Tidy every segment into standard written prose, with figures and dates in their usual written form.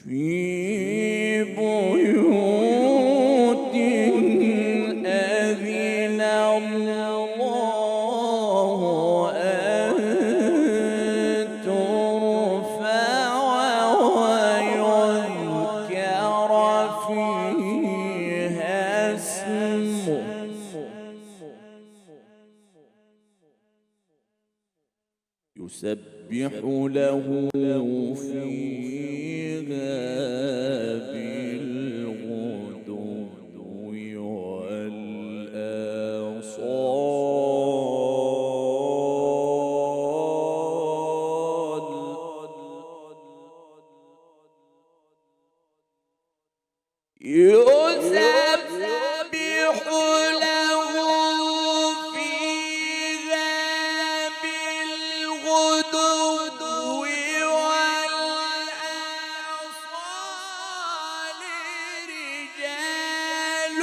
في بيوت أذن الله أن ترفع ويذكر فيها اسمه يسبح له فيها بالغدو والآصال يسبح له فيها بالغدو والآصال رجال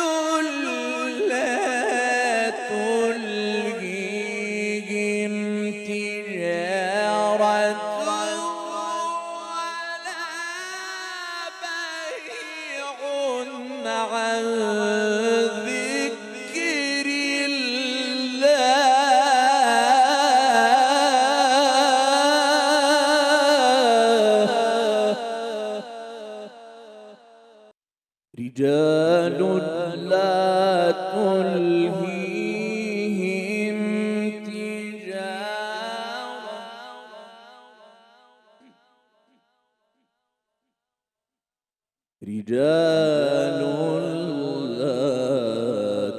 لا تلهيهم تجارة ولا بيع عن ذكر الله رجال لا تلهيهم تجارة رجال لا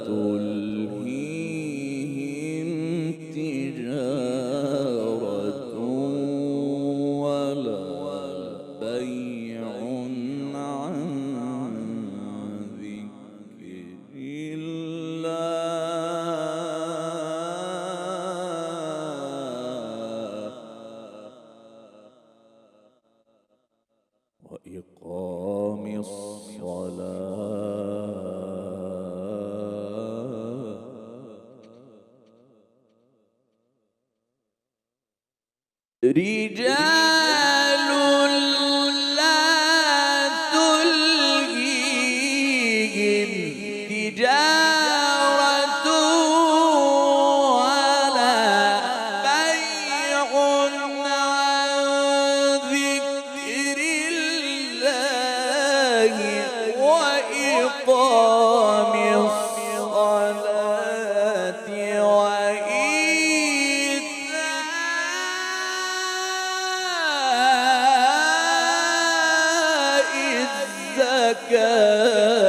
تلهيهم تجارة ولا بيع عن ذكر الله وإقام الصلاة رجال لا تلهيهم تجارة ولا بيع عن ذكر الله وإقام الصلاة وإيتاء الزكاة